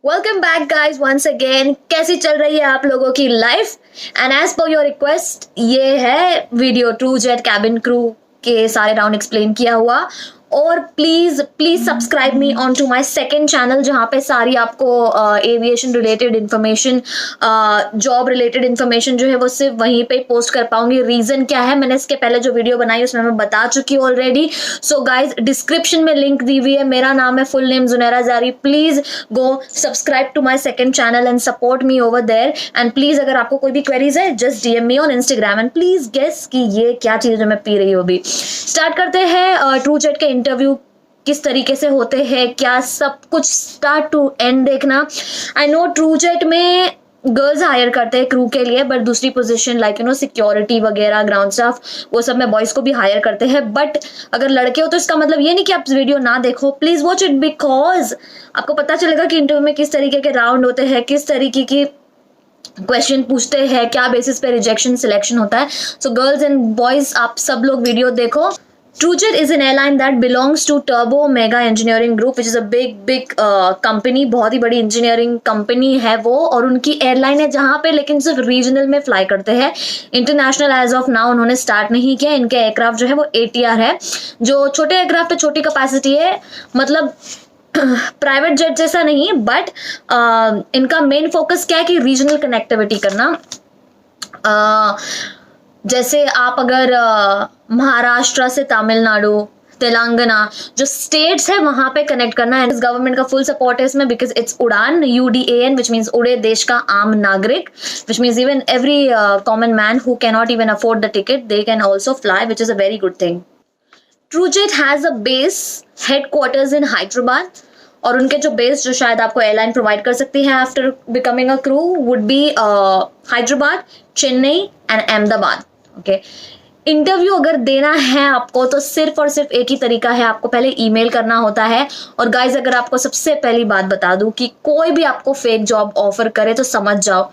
Welcome back guys once again. कैसी चल रही है आप लोगों की life? And as per your request ये है video TrueJet cabin crew के सारे राउंड एक्सप्लेन किया हुआ। और please please subscribe me on to my second channel जहाँ पे सारी आपको aviation related information, job related information जो है वो सिर्फ वहीं पे पोस्ट कर पाऊंगी। रीजन क्या है, मैंने इसके पहले जो वीडियो बनाई उसमें मैं बता चुकी हूँ ऑलरेडी। सो गाइज डिस्क्रिप्शन में लिंक दी हुई है, मेरा नाम है full name Junaira Jari. Please go subscribe to my second channel and support me over there. And please अगर आपको कोई भी क्वेरीज है just DM me on Instagram and please guess कि ये क्या चीज है मैं पी रही हूँ। अभी स्टार्ट करते हैं ट्रू जेट के इंटरव्यू किस तरीके से होते हैं, क्या सब कुछ स्टार्ट टू एंड देखना। आई नो ट्रू जेट में गर्ल्स हायर करते हैं क्रू के लिए, बट दूसरी पोजीशन लाइक सिक्योरिटी वगैरह ग्राउंड स्टाफ वो सब में बॉयज को भी हायर करते हैं। बट अगर लड़के हो तो इसका मतलब ये नहीं कि आप वीडियो ना देखो, प्लीज वॉच इट बिकॉज आपको पता चलेगा कि इंटरव्यू में किस तरीके के राउंड होते हैं, किस तरीके की क्वेश्चन पूछते हैं, क्या बेसिस पे रिजेक्शन सिलेक्शन होता है। सो गर्ल्स एंड बॉयज आप सब लोग वीडियो देखो। TrueJet is an airline that belongs to Turbo Mega Engineering Group, which is a big company। बहुत ही बड़ी इंजीनियरिंग कंपनी है वो, और उनकी एयरलाइन है जहाँ पे लेकिन सिर्फ रीजनल में फ्लाई करते हैं। इंटरनेशनल एज ऑफ नाउ उन्होंने स्टार्ट नहीं किया। इनके एयरक्राफ्ट जो है वो ATR है, जो छोटे एयरक्राफ्ट है, छोटी कैपेसिटी है, मतलब प्राइवेट जेट जैसा नहीं। बट इनका मेन फोकस क्या है कि रीजनल कनेक्टिविटी करना। जैसे आप अगर महाराष्ट्र से तमिलनाडु, तेलंगाना जो स्टेट्स है वहां पे कनेक्ट करना है, इस गवर्नमेंट का फुल सपोर्ट है इसमें because it's Udan, UDAN, which means उड़े देश का आम नागरिक, which means even every common man who can not even afford the ticket they can also fly, which is a very good thing. TrueJet has a base headquarters in Hyderabad, और उनके जो base जो शायद आपको एयरलाइन प्रोवाइड कर सकती है after becoming a crew would be Hyderabad, Chennai and Ahmedabad. Okay, interview अगर देना है आपको तो सिर्फ और सिर्फ एक ही तरीका है, आपको पहले ईमेल करना होता है। और गाइज अगर आपको सबसे पहली बात बता दूं कि कोई भी आपको फेक जॉब ऑफर करे तो समझ जाओ,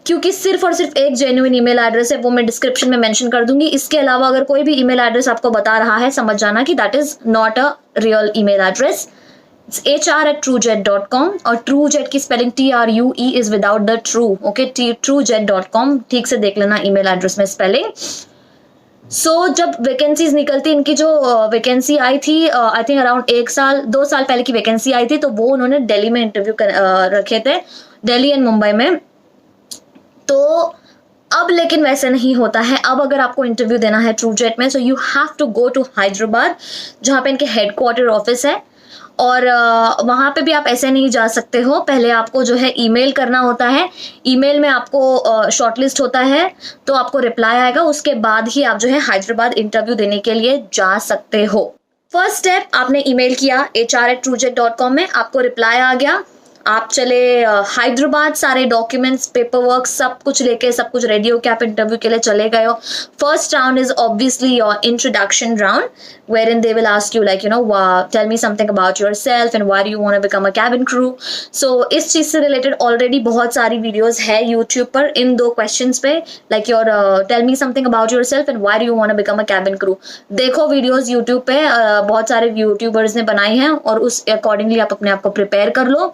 क्योंकि सिर्फ और सिर्फ एक जेन्युइन ईमेल एड्रेस है, वो मैं डिस्क्रिप्शन में मेंशन कर दूंगी। इसके अलावा अगर कोई भी ईमेल एड्रेस आपको बता रहा है समझ जाना कि that is not a real email address. It's hr@truejet.com, और TrueJet की spelling TRUE is without the true. Okay, truejet.com ठीक से देख लेना ईमेल एड्रेस में स्पेलिंग। सो जब वैकेंसीज निकलती, इनकी जो वैकेंसी आई थी आई थिंक अराउंड 2 साल पहले की वैकेंसी आई थी, तो वो उन्होंने दिल्ली में इंटरव्यू रखे थे, दिल्ली एंड मुंबई में। तो अब लेकिन वैसे नहीं होता है। अब अगर आपको इंटरव्यू देना है TrueJet में, so you have to go to Hyderabad जहाँ पे इनके हेडक्वार्टर ऑफिस है, और वहाँ पे भी आप ऐसे नहीं जा सकते हो। पहले आपको जो है ईमेल करना होता है, ईमेल में आपको शॉर्टलिस्ट होता है तो आपको रिप्लाई आएगा, उसके बाद ही आप जो है हैदराबाद इंटरव्यू देने के लिए जा सकते हो। फर्स्ट स्टेप, आपने ईमेल किया hr@truejet.com में, आपको रिप्लाई आ गया, आप चले हैदराबाद, सारे डॉक्यूमेंट्स, पेपर वर्क सब कुछ लेके, सब कुछ रेडी हो के आप इंटरव्यू के लिए चले गए हो। First round is obviously your introduction round, wherein they will ask you like tell me something about yourself and why do you want to become a cabin crew। so इस चीज से रिलेटेड ऑलरेडी बहुत सारी videos है YouTube पर इन 2 questions पे, like your tell me something about yourself and why do you want to become a cabin crew। देखो videos YouTube पे बहुत सारे यूट्यूबर्स ने बनाई हैं, और उस अकॉर्डिंगली आप अपने आप को प्रिपेयर कर लो।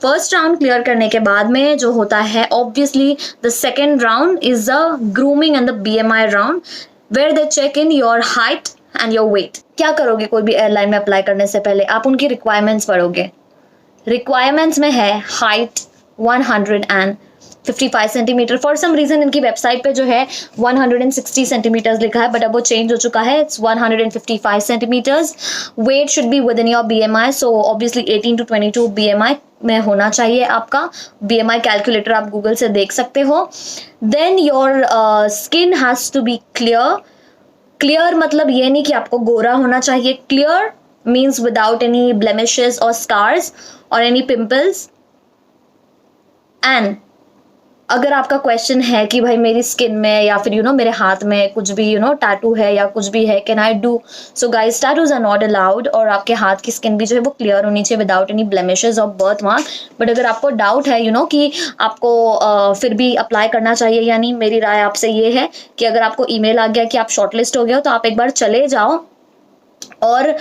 फर्स्ट राउंड क्लियर करने के बाद में जो होता है obviously the second round is the grooming and the BMI round, where they check in your height and your weight. क्या करोगे कोई भी एयरलाइन में अप्लाई करने से पहले, आप उनकी रिक्वायरमेंट्स पढ़ोगे। रिक्वायरमेंट्स में है height 155 centimetre. For some reason इनकी वेबसाइट पे जो है 160 सेंटीमीटर्स लिखा है, बट अब वो चेंज हो चुका है, it's 155 centimetres. Weight should be within your BMI, so obviously 18 to 22 BMI में होना चाहिए आपका। BMI कैलकुलेटर आप गूगल से देख सकते हो। Then your skin has to be clear. Clear मतलब ये नहीं कि आपको गोरा होना चाहिए, clear means without any blemishes और स्कार्स और एनी पिंपल्स। एंड अगर आपका क्वेश्चन है कि भाई मेरी स्किन में या फिर मेरे हाथ में कुछ भी टैटू है या कुछ भी है, can I do? So guys, tattoos are not allowed, और आपके हाथ की स्किन भी जो है वो क्लियर होनी चाहिए विदाउट एनी ब्लेमिशेस और बर्थ मार्क। बट अगर आपको डाउट है कि आपको फिर भी अप्लाई करना चाहिए या नहीं, मेरी राय आपसे ये है कि अगर आपको ईमेल आ गया कि आप शॉर्टलिस्ट हो गए हो, तो आप एक बार चले जाओ और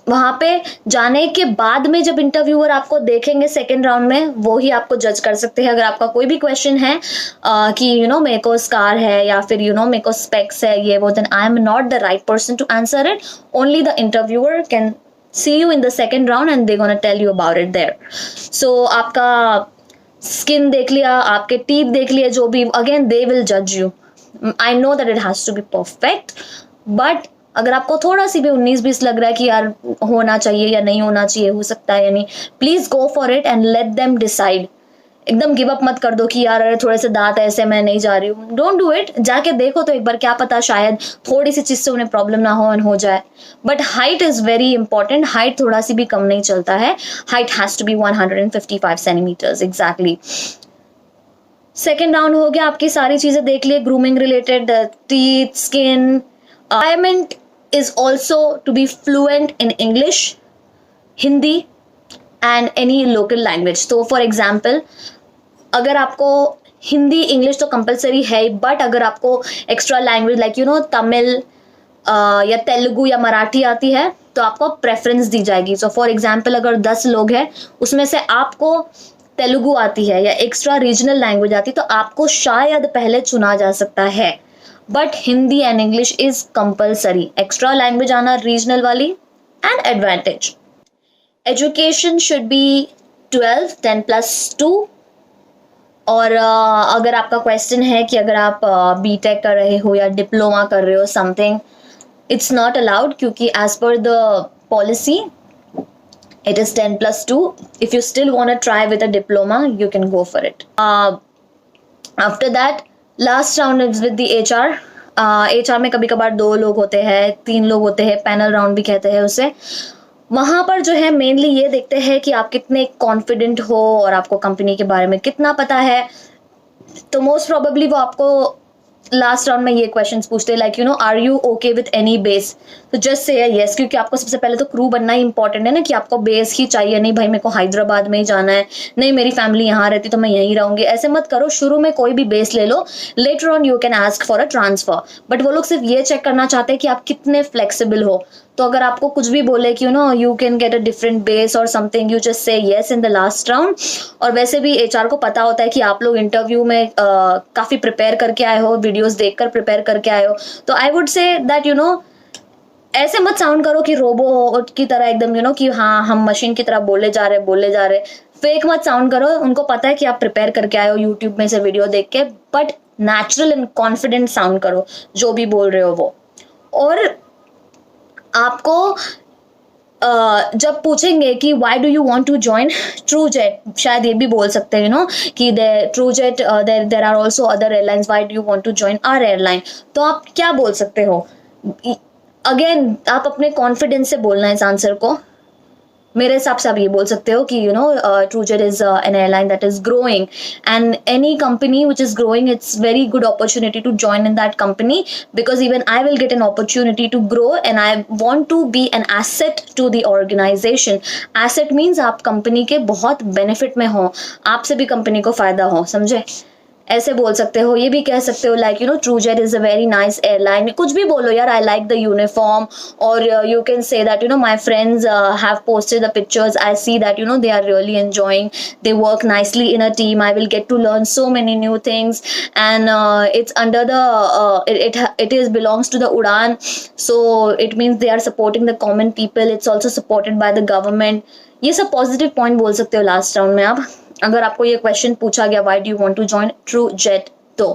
वहां पे जाने के बाद में जब इंटरव्यूअर आपको देखेंगे सेकेंड राउंड में, वो ही आपको जज कर सकते हैं। अगर आपका कोई भी क्वेश्चन है कि मेरे को स्कार है या फिर मेरे को स्पेक्स है ये वो, then I am not the right person to answer it. Only the interviewer can see you in the second round and they're gonna tell you about it there. So आपका skin देख लिया, आपके teeth देख लिए, जो भी, again they will जज you. I know that it has to be perfect, but अगर आपको थोड़ा सी भी 19-20 लग रहा है कि यार होना चाहिए या नहीं होना चाहिए, हो सकता है या नहीं, please go for it and let them decide. एकदम गिव अप मत कर दो कि यार अरे थोड़े से दांत ऐसे, मैं नहीं जा रही हूँ। डोंट डू इट, जाके देखो तो एक बार, क्या पता शायद थोड़ी सी चीज से उन्हें प्रॉब्लम ना हो और हो जाए। But height is very important, height थोड़ा सी भी कम नहीं चलता है। Height has to be 155 centimetres exactly. Second round हो गया, आपकी सारी चीजें देख लिए, grooming related, teeth, skin. Requirement is also to be fluent in English, Hindi and any local language. तो फॉर एग्जाम्पल, अगर आपको हिंदी इंग्लिश तो कंपलसरी है, बट अगर आपको एक्स्ट्रा लैंग्वेज लाइक तमिल या तेलुगु या मराठी आती है तो आपको प्रेफरेंस दी जाएगी। सो फॉर एग्जाम्पल, अगर 10 लोग हैं, उसमें से आपको तेलुगु आती है या एक्स्ट्रा रीजनल लैंग्वेज आती है, तो आपको शायद पहले चुना जा सकता है। But Hindi and English is compulsory, extra language आना रीजनल वाली and advantage. Education should be 12 10+2। और अगर आपका क्वेश्चन है कि अगर आप बीटेक कर रहे हो या डिप्लोमा कर रहे हो समथिंग, इट्स नॉट अलाउड, क्योंकि as per the policy it is 10+2. If you still want to try with a diploma, you can go for it. After that, last round is with the HR. HR में कभी कभार 2 लोग होते हैं, 3 लोग होते हैं, पैनल राउंड भी कहते हैं उसे। वहां पर जो है मेनली ये देखते हैं कि आप कितने कॉन्फिडेंट हो और आपको कंपनी के बारे में कितना पता है। तो मोस्ट प्रोबेबली वो आपको लास्ट राउंड में ये क्वेश्चंस पूछते हैं like are you okay with any base. तो जस्ट से यस, क्योंकि आपको सबसे पहले तो क्रू बनना ही इंपॉर्टेंट है ना, कि आपको बेस ही चाहिए। नहीं भाई मेरे को हैदराबाद में ही जाना है, नहीं मेरी फैमिली यहाँ रहती तो मैं यहीं रहूंगी, ऐसे मत करो। शुरू में कोई भी बेस ले लो, later on you can ask for a transfer. But वो लोग सिर्फ ये चेक करना चाहते हैं कि आप कितने फ्लेक्सिबल हो। तो अगर आपको कुछ भी बोले कि you can get a different base और something, you just say yes in the last round. और वैसे भी एचआर को पता होता है कि आप लोग इंटरव्यू में काफी प्रिपेयर करके आए हो, वीडियोस देखकर प्रिपेयर करके आए हो। तो आई वुड से दैट ऐसे मत साउंड करो कि रोबो की तरह एकदम कि हाँ हम मशीन की तरह बोले जा रहे। फेक मत साउंड करो, उनको पता है कि आप प्रिपेयर करके आए हो यूट्यूब में से वीडियो देख के, but natural and confident sound करो जो भी बोल रहे हो वो। और आपको जब पूछेंगे कि why do you want to join TruJet, शायद ये भी बोल सकते हैं कि TruJet there are also other airlines, why do you want to join our airline. तो आप क्या बोल सकते हो? अगेन आप अपने कॉन्फिडेंस से बोलना है इस आंसर को। मेरे हिसाब से आप ये बोल सकते हो कि TruJet is an airline that is growing, and any company which is growing, it's very good opportunity to join in that company, because even I will get an opportunity to grow and I want to be an asset to the organisation. Asset means आप company के बहुत benefit में हो, आपसे भी company को फायदा हो, समझे? ऐसे बोल सकते हो। ये भी कह सकते हो like TruJet is a very nice airline, कुछ भी बोलो यार, आई लाइक द यूनिफॉर्म। और you can say that my friends have posted the pictures, I see that they are really enjoying, they work nicely in a team, I will get to learn so many new things, and it's under the it is belongs to the Udan, so it means they are supporting the common people, it's also supported by the government। ये सब positive point बोल सकते हो last round में आप, अगर आपको ये क्वेश्चन पूछा गया why do you want to join TruJet. तो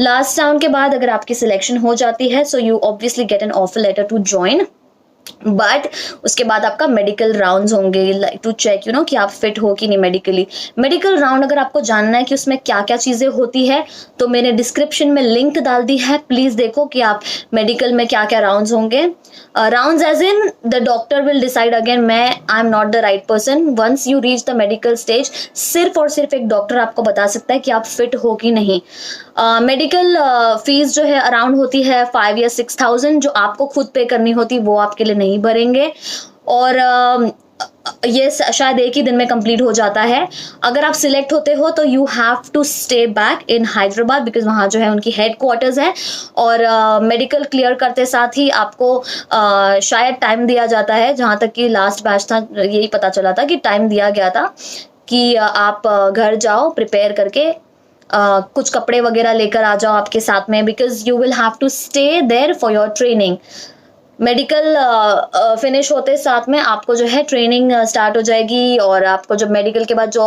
लास्ट राउंड के बाद अगर आपकी सिलेक्शन हो जाती है, so you obviously get an offer letter to join, but उसके बाद आपका मेडिकल राउंड्स होंगे लाइक टू चेक कि आप फिट हो कि नहीं मेडिकली। मेडिकल राउंड अगर आपको जानना है कि उसमें क्या क्या चीजें होती है, तो मैंने डिस्क्रिप्शन में लिंक डाल दी है, प्लीज देखो कि आप मेडिकल में क्या क्या राउंड्स होंगे। Rounds as in the doctor will decide, again I am not the right person. Once you reach the medical stage, सिर्फ और सिर्फ एक डॉक्टर आपको बता सकता है कि आप फिट हो कि नहीं। मेडिकल फीस जो है अराउंड होती है 5 या 6,000, जो आपको खुद पे करनी होती, वो आपके लिए नहीं भरेंगे। और ये शायद एक ही दिन में कंप्लीट हो जाता है। अगर आप सिलेक्ट होते हो तो you have to stay back in Hyderabad because वहाँ जो है उनकी हेड क्वार्टर्स है, और मेडिकल क्लियर करते साथ ही आपको शायद टाइम दिया जाता है, जहाँ तक कि लास्ट बैच था यही पता चला था कि टाइम दिया गया था कि आप घर जाओ प्रिपेयर करके, कुछ कपड़े वगैरह लेकर आ जाओ आपके साथ में, because you will have to stay there for your training. Medical finish होते साथ में आपको जो है ट्रेनिंग स्टार्ट हो जाएगी, और आपको जब मेडिकल के बाद जो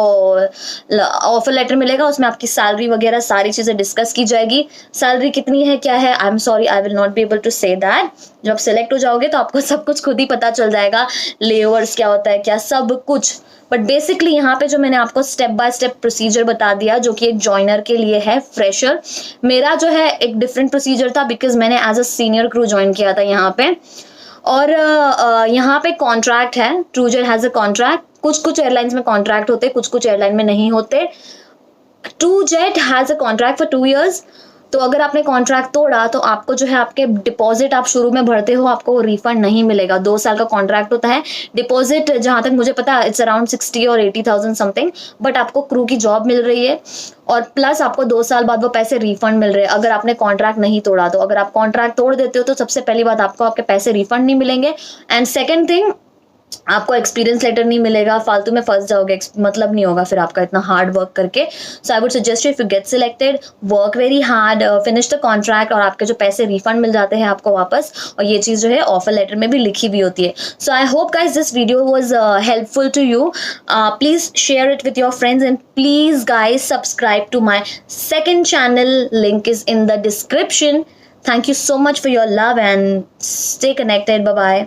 ऑफर लेटर मिलेगा उसमें आपकी सैलरी वगैरह सारी चीज़ें डिस्कस की जाएगी। सैलरी कितनी है क्या है, I am sorry I will not be able to say that. जब सिलेक्ट हो जाओगे तो आपको सब कुछ खुद ही पता चल जाएगा, लेओवर्स क्या होता है क्या सब कुछ। बट बेसिकली यहाँ पे जो मैंने आपको स्टेप बाय स्टेप प्रोसीजर बता दिया जो कि एक जॉइनर के लिए है, फ्रेशर। मेरा जो है एक डिफरेंट प्रोसीजर था बिकॉज मैंने as a senior crew join किया था यहाँ पे, और यहाँ पे कॉन्ट्रैक्ट है, ट्रूजेट हैज़ अ कॉन्ट्रैक्ट। कुछ एयरलाइंस में कॉन्ट्रैक्ट होते, कुछ एयरलाइन में नहीं होते। TruJet has a contract for 2 years। तो अगर आपने कॉन्ट्रैक्ट तोड़ा तो आपको जो है आपके डिपॉजिट आप शुरू में भरते हो आपको वो रिफंड नहीं मिलेगा। 2 साल का कॉन्ट्रैक्ट होता है। डिपॉजिट जहाँ तक मुझे पता है इट्स अराउंड 60 और 80,000 समथिंग, बट आपको क्रू की जॉब मिल रही है और प्लस आपको 2 साल बाद वो पैसे रिफंड मिल रहे हैं अगर आपने कॉन्ट्रैक्ट नहीं तोड़ा तो। अगर आप कॉन्ट्रैक्ट तोड़ देते हो तो सबसे पहली बात आपको आपके पैसे रिफंड नहीं मिलेंगे, एंड सेकेंड थिंग आपको एक्सपीरियंस लेटर नहीं मिलेगा, फालतू में फंस जाओगे, मतलब नहीं होगा फिर आपका इतना हार्ड वर्क करके। So I would suggest you if you get selected work very hard, finish the contract, और आपके जो पैसे रिफंड मिल जाते हैं आपको वापस, और ये चीज़ जो है ऑफर लेटर में भी लिखी हुई होती है। So I hope guys this video was helpful to you. Please share it with your friends and please guys subscribe to my second channel, link is in the description. Thank you so much for your love and stay connected. Bye bye.